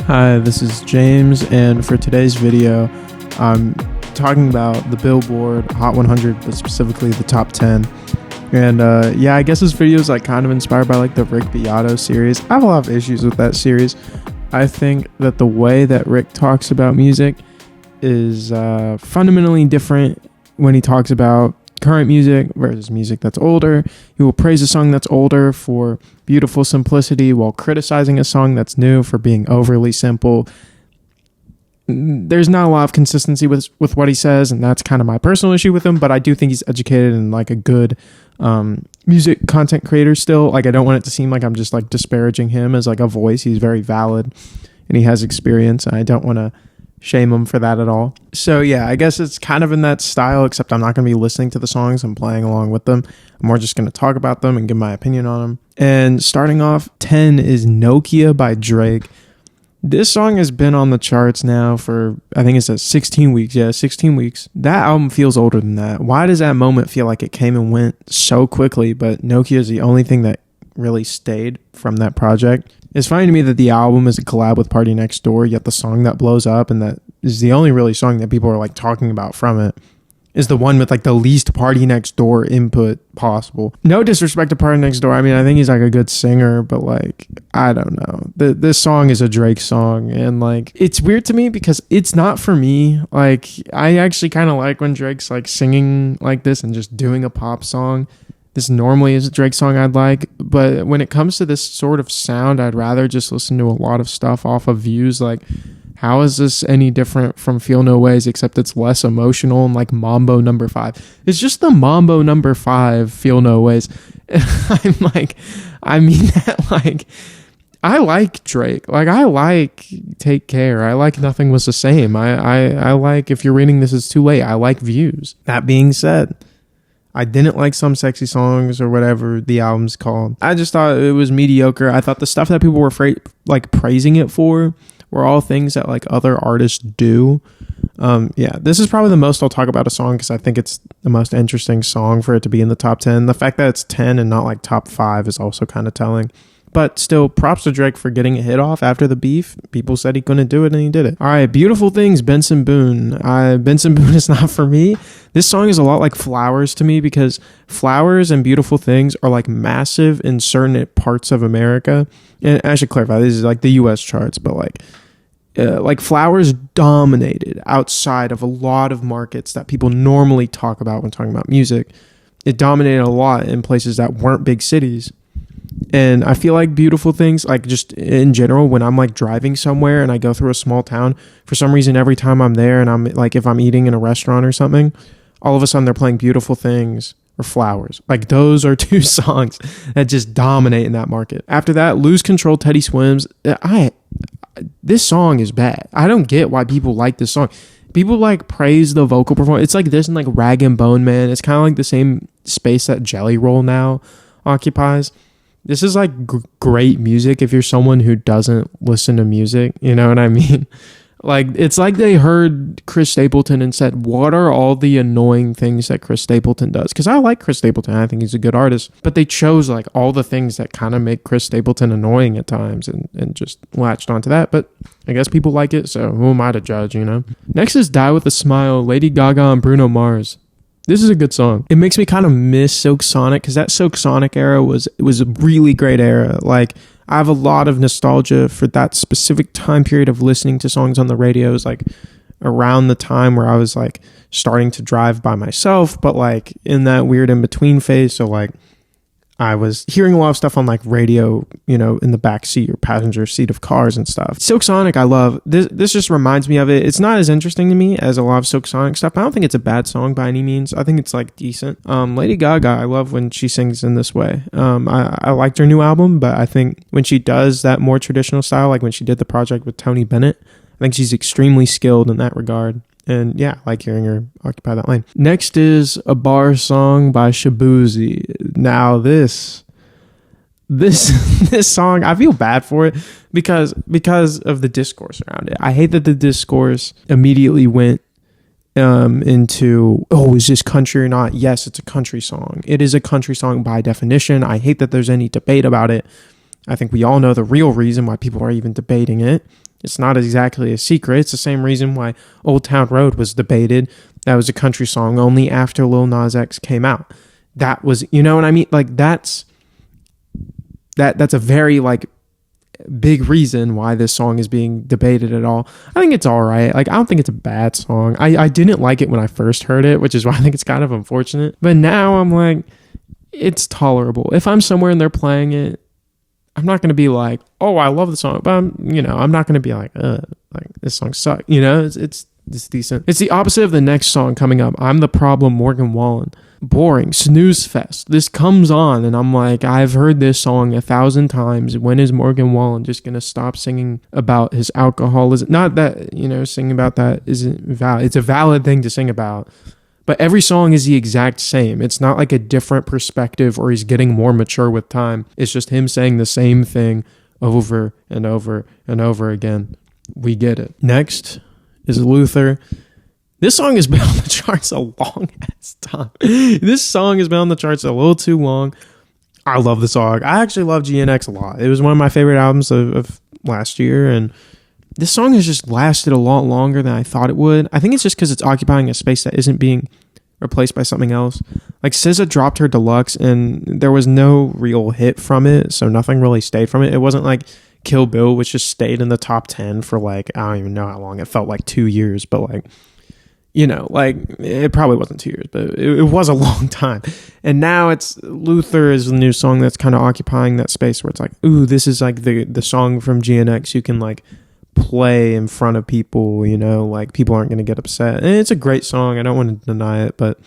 Hi, this is James, and for today's video, I'm talking about the Billboard Hot 100, but specifically the top 10. And yeah, I guess this video is like kind of inspired by like the Rick Beato series. I have a lot of issues with that series. I think that the way that Rick talks about music is fundamentally different when he talks about current music versus music that's older. He will praise a song that's older for beautiful simplicity while criticizing a song that's new for being overly simple. There's not a lot of consistency with what he says, and that's kind of my personal issue with him, but I do think he's educated and like a good music content creator still. Like, I don't want it to seem like I'm just like disparaging him as like a voice. He's very valid and he has experience, and I don't want to shame him for that at all. So yeah, I guess it's kind of in that style, except I'm not going to be listening to the songs. I'm playing along with them. I'm more just going to talk about them and give my opinion on them. And starting off, 10 is Nokia by Drake. This song has been on the charts now for, I think it says 16 weeks. Yeah, 16 weeks. That album feels older than that. Why does that moment feel like it came and went so quickly, but Nokia is the only thing that really stayed from that project? It's funny to me that the album is a collab with Party Next Door, yet the song that blows up and that is the only really song that people are like talking about from it is the one with like the least Party Next Door input possible. No disrespect to Party Next Door. I mean, I think he's like a good singer, but like, I don't know. This song is a Drake song, and like, it's weird to me because it's not for me. Like, I actually kind of like when Drake's like singing like this and just doing a pop song. This normally is a Drake song I'd like, but when it comes to this sort of sound, I'd rather just listen to a lot of stuff off of Views. Like, how is this any different from Feel No Ways, except it's less emotional and like Mambo Number 5? It's just the Mambo Number 5 Feel No Ways. And I'm like, I mean that like, I like Drake. Like, I like Take Care. I like Nothing Was the Same. I like If You're Reading This Is Too Late. I like Views. That being said, I didn't like Some Sexy Songs or whatever the album's called. I just thought it was mediocre. I thought the stuff that people were like praising it for were all things that like other artists do. Yeah, this is probably the most I'll talk about a song because I think it's the most interesting song for it to be in the top 10. The fact that it's 10 and not like top 5 is also kind of telling. But still, props to Drake for getting a hit off after the beef. People said he couldn't do it, and he did it. All right, Beautiful Things, Benson Boone. Benson Boone is not for me. This song is a lot like Flowers to me because Flowers and Beautiful Things are like massive in certain parts of America. And I should clarify, this is like the U.S. charts, but like Flowers dominated outside of a lot of markets that people normally talk about when talking about music. It dominated a lot in places that weren't big cities. And I feel like Beautiful Things, like just in general, when I'm like driving somewhere and I go through a small town, for some reason, every time I'm there and I'm like, if I'm eating in a restaurant or something, all of a sudden they're playing Beautiful Things or Flowers. Like, those are two songs that just dominate in that market. After that, Lose Control, Teddy Swims. This song is bad. I don't get why people like this song. People like praise the vocal performance. It's like this and like Rag and Bone Man. It's kind of like the same space that Jelly Roll now occupies. This is like great music if you're someone who doesn't listen to music, you know what I mean? Like, it's like they heard Chris Stapleton and said, what are all the annoying things that Chris Stapleton does? Because I like Chris Stapleton. I think he's a good artist. But they chose like all the things that kind of make Chris Stapleton annoying at times and just latched onto that. But I guess people like it, so who am I to judge, you know? Next is Die With a Smile, Lady Gaga and Bruno Mars. This is a good song. It makes me kind of miss Silk Sonic because that Silk Sonic era was a really great era. Like, I have a lot of nostalgia for that specific time period of listening to songs on the radios, like around the time where I was like starting to drive by myself, but like in that weird in between phase. So like I was hearing a lot of stuff on like radio, you know, in the back seat or passenger seat of cars and stuff. Silk Sonic, I love. This just reminds me of it. It's not as interesting to me as a lot of Silk Sonic stuff. I don't think it's a bad song by any means. I think it's like decent. Lady Gaga, I love when she sings in this way. I liked her new album, but I think when she does that more traditional style, like when she did the project with Tony Bennett, I think she's extremely skilled in that regard. And yeah, I like hearing her occupy that lane. Next is A Bar Song by Shabuzi. Now this song, I feel bad for it because of the discourse around it. I hate that the discourse immediately went into, oh, is this country or not? Yes, it's a country song. It is a country song by definition. I hate that there's any debate about it. I think we all know the real reason why people are even debating it. It's not exactly a secret. It's the same reason why Old Town Road was debated. That was a country song only after Lil Nas X came out. That was, you know what I mean? Like that's a very like big reason why this song is being debated at all. I think it's all right. Like I don't think it's a bad song. I didn't like it when I first heard it, which is why I think it's kind of unfortunate. But now I'm like, it's tolerable. If I'm somewhere and they're playing it, I'm not going to be like, oh, I love the song, but I'm not going to be like this song sucks. It's decent. It's the opposite of the next song coming up. I'm the Problem, Morgan Wallen. Boring, snooze fest. This comes on and I'm like, I've heard this song 1,000 times. When is Morgan Wallen just going to stop singing about his alcoholism? Not that, singing about that isn't valid. It's a valid thing to sing about. But every song is the exact same. It's not like a different perspective or he's getting more mature with time. It's just him saying the same thing over and over and over again. We get it. Next is Luther. This song has been on the charts a long ass time. This song has been on the charts a little too long. I love the song. I actually love GNX a lot. It was one of my favorite albums of last year, and this song has just lasted a lot longer than I thought it would. I think it's just because it's occupying a space that isn't being replaced by something else. Like SZA dropped her deluxe and there was no real hit from it, so nothing really stayed from it. It wasn't like Kill Bill, which just stayed in the top 10 for like, I don't even know how long. It felt like 2 years, but like, it probably wasn't 2 years, but it was a long time. And now it's Luther is the new song that's kind of occupying that space where it's like, ooh, this is like the song from GNX you can like play in front of people, like people aren't going to get upset. And it's a great song. I don't want to deny it, but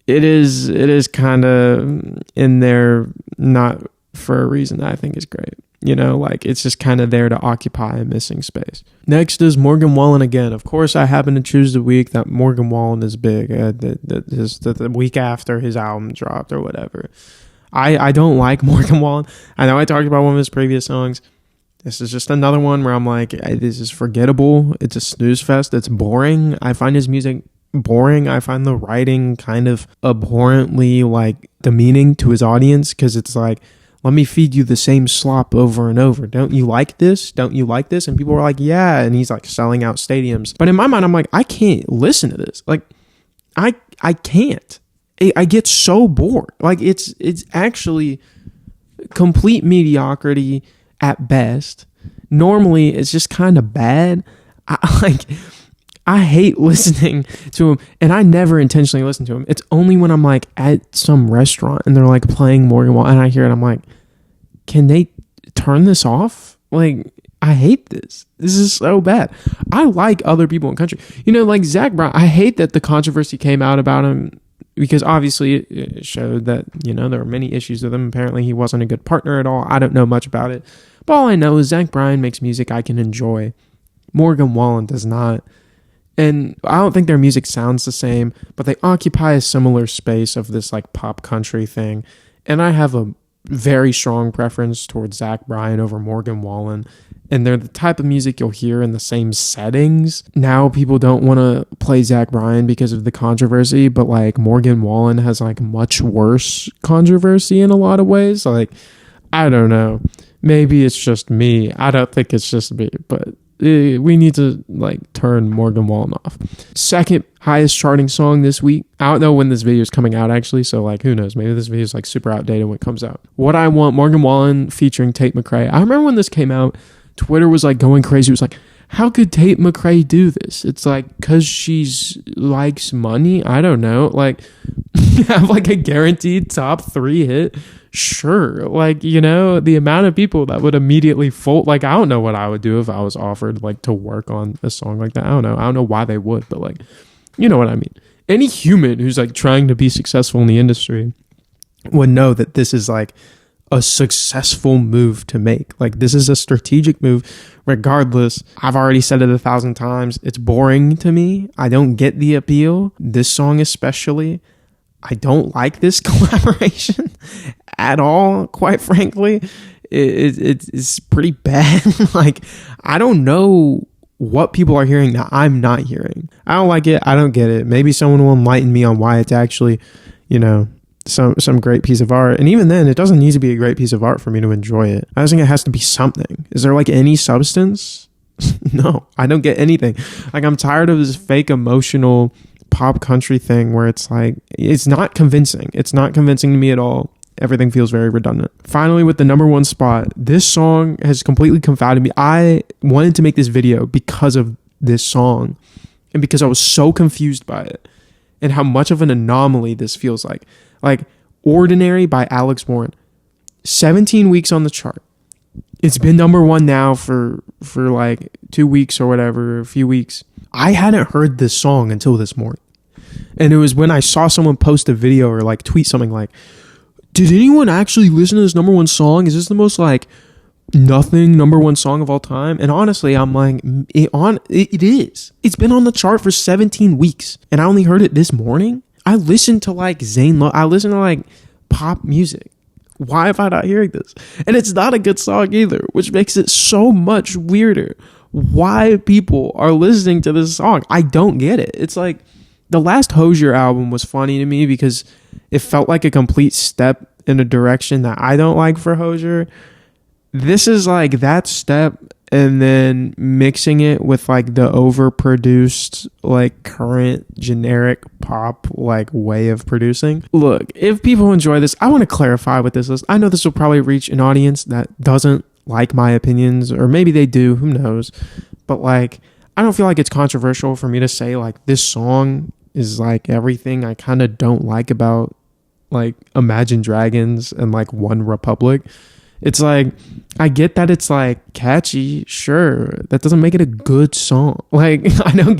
it is kind of in there not for a reason that I think is great. Like it's just kind of there to occupy a missing space. Next is Morgan Wallen again. Of course, I happen to choose the week that Morgan Wallen is big, the week after his album dropped or whatever. I don't like Morgan Wallen. I know I talked about one of his previous songs. This is just another one where I'm like, this is forgettable. It's a snooze fest. It's boring. I find his music boring. I find the writing kind of abhorrently like demeaning to his audience because it's like, let me feed you the same slop over and over. Don't you like this? Don't you like this? And people are like, yeah. And he's like selling out stadiums. But in my mind, I'm like, I can't listen to this. Like, I can't. I get so bored. Like, it's actually complete mediocrity at best. Normally, it's just kind of bad. I hate listening to him, and I never intentionally listen to him. It's only when I'm like at some restaurant and they're like playing Morgan Wallen and I hear it, I'm like, can they turn this off? Like, I hate this. This is so bad. I like other people in country. Like Zach Bryan, I hate that the controversy came out about him because obviously it showed that, there were many issues with him. Apparently he wasn't a good partner at all. I don't know much about it. But all I know is Zach Bryan makes music I can enjoy. Morgan Wallen does not. And I don't think their music sounds the same, but they occupy a similar space of this like pop country thing. And I have a very strong preference towards Zach Bryan over Morgan Wallen. And they're the type of music you'll hear in the same settings. Now people don't want to play Zach Bryan because of the controversy, but like Morgan Wallen has like much worse controversy in a lot of ways. Like, I don't know. Maybe it's just me. I don't think it's just me, but we need to like turn Morgan Wallen off. Second highest charting song this week. I don't know when this video is coming out actually, so like who knows? Maybe this video is like super outdated when it comes out. What I Want, Morgan Wallen featuring Tate McRae. I remember when this came out, Twitter was like going crazy. It was like, how could Tate McRae do this? It's like, cause she's likes money. I don't know. Like, have like a guaranteed top 3 hit. Sure. Like, the amount of people that would immediately fold. Like, I don't know what I would do if I was offered like to work on a song like that. I don't know why they would, but like, you know what I mean? Any human who's like trying to be successful in the industry would know that this is like a successful move to make. Like, this is a strategic move. Regardless, I've already said it 1,000 times. It's boring to me. I don't get the appeal. This song especially. I don't like this collaboration at all, quite frankly. It's pretty bad. Like, I don't know what people are hearing that I'm not hearing. I don't like it. I don't get it. Maybe someone will enlighten me on why it's actually, some great piece of art. And even then, it doesn't need to be a great piece of art for me to enjoy it. I just think it has to be something. Is there like any substance? No, I don't get anything. Like, I'm tired of this fake emotional pop country thing where it's like, it's not convincing. It's not convincing to me at all. Everything feels very redundant. Finally, with the number 1 spot, this song has completely confounded me. I wanted to make this video because of this song and because I was so confused by it and how much of an anomaly this feels like. Like, Ordinary by Alex Warren, 17 weeks on the chart. It's been number 1 now for like 2 weeks or whatever, a few weeks. I hadn't heard this song until this morning. And it was when I saw someone post a video or like tweet something like, did anyone actually listen to this number 1 song? Is this the most like nothing number 1 song of all time? And honestly, I'm like, it is. It's been on the chart for 17 weeks and I only heard it this morning. I listened to like I listen to like pop music. Why am I not hearing this? And it's not a good song either, which makes it so much weirder. Why people are listening to this song? I don't get it. It's like, the last Hozier album was funny to me because it felt like a complete step in a direction that I don't like for Hozier. This is like that step, and then mixing it with like the overproduced, like current generic pop like way of producing. Look, if people enjoy this, I want to clarify with this list. I know this will probably reach an audience that doesn't like my opinions, or maybe they do, who knows. But like, I don't feel like it's controversial for me to say like this song is like everything I kind of don't like about like Imagine Dragons and like One Republic. It's like, I get that it's like catchy, sure. That doesn't make it a good song. Like, I don't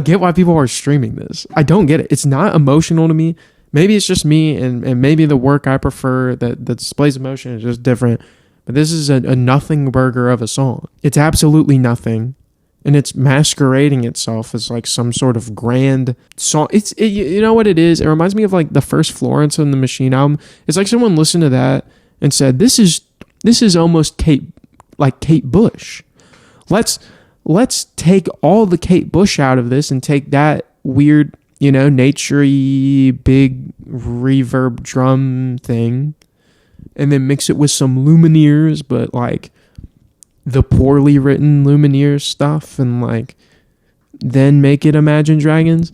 get why people are streaming this. I don't get it. It's not emotional to me. Maybe it's just me, and maybe the work I prefer that displays emotion is just different. But this is a nothing burger of a song. It's absolutely nothing. And it's masquerading itself as like some sort of grand song. You know what it is? It reminds me of like the first Florence and the Machine album. It's like someone listened to that and said, "This is almost Kate Bush. Let's take all the Kate Bush out of this and take that weird, naturey big reverb drum thing, and then mix it with some Lumineers, but like the poorly written Lumineers stuff, and like then make it Imagine Dragons."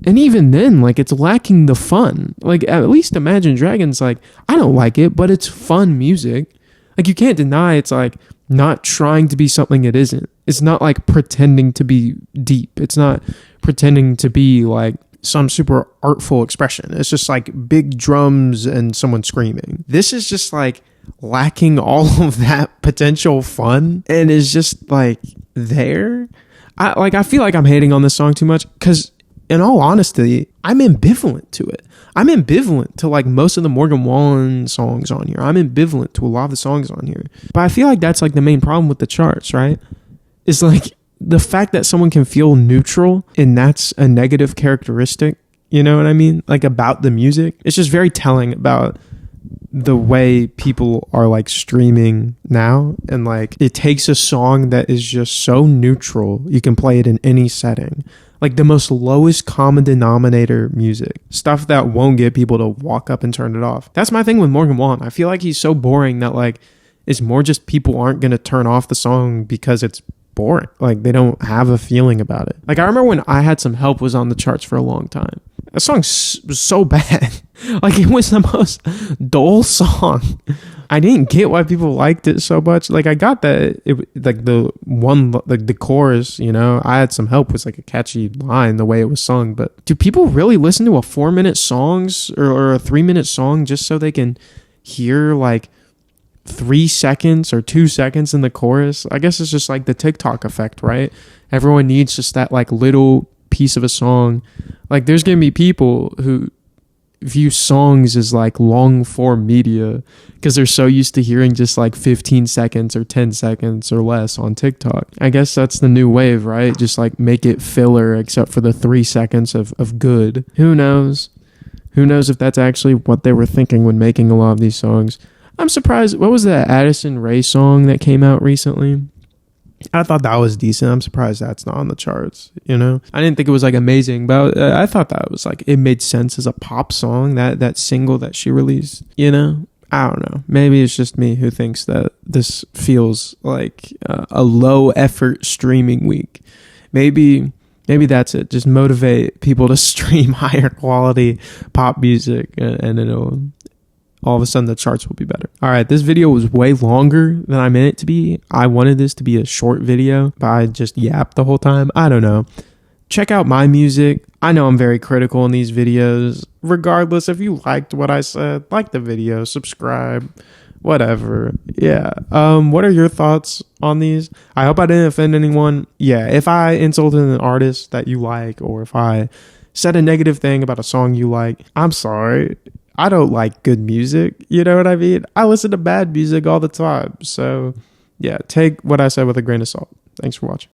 And even then, like, it's lacking the fun. Like, at least Imagine Dragons, like, I don't like it, but it's fun music. Like, you can't deny it's like not trying to be something it isn't. It's not like pretending to be deep. It's not pretending to be like some super artful expression. It's just like big drums and someone screaming. This is just like lacking all of that potential fun, and is just like there. I feel like I'm hating on this song too much, because in all honesty, I'm ambivalent to it. I'm ambivalent to like most of the Morgan Wallen songs on here. I'm ambivalent to a lot of the songs on here. But I feel like that's like the main problem with the charts, right? It's like the fact that someone can feel neutral and that's a negative characteristic, you know what I mean? Like about the music. It's just very telling about the way people are like streaming now. And like it takes a song that is just so neutral. You can play it in any setting. Like the most lowest common denominator music. Stuff that won't get people to walk up and turn it off. That's my thing with Morgan Wallen. I feel like he's so boring that like it's more just people aren't going to turn off the song because it's boring. Like they don't have a feeling about it. Like I remember when I Had Some Help was on the charts for a long time. That song was so bad. Like it was the most dull song. I didn't get why people liked it so much. Like I got that it like the one like the chorus, I Had Some Help was like a catchy line the way it was sung. But do people really listen to a 4-minute songs or a 3-minute song just so they can hear like 3 seconds or 2 seconds in the chorus? I guess it's just like the TikTok effect, right? Everyone needs just that like little piece of a song. Like there's gonna be people who view songs as like long form media because they're so used to hearing just like 15 seconds or 10 seconds or less on TikTok. I guess that's the new wave, right? Just like make it filler except for the 3 seconds of good. Who knows if that's actually what they were thinking when making a lot of these songs. I'm surprised. What was that Addison Rae song that came out recently? I thought that was decent. I'm surprised that's not on the charts, you know? I didn't think it was like amazing, but I thought that was like, it made sense as a pop song, that single that she released, you know? I don't know. Maybe it's just me who thinks that this feels like a low effort streaming week. Maybe that's it. Just motivate people to stream higher quality pop music, and it'll, all of a sudden the charts will be better. All right, this video was way longer than I meant it to be. I wanted this to be a short video, but I just yapped the whole time. I don't know. Check out my music. I know I'm very critical in these videos. Regardless, if you liked what I said, like the video, subscribe, whatever. Yeah. What are your thoughts on these? I hope I didn't offend anyone. Yeah, if I insulted an artist that you like, or if I said a negative thing about a song you like, I'm sorry. I don't like good music. You know what I mean? I listen to bad music all the time. So yeah, take what I said with a grain of salt. Thanks for watching.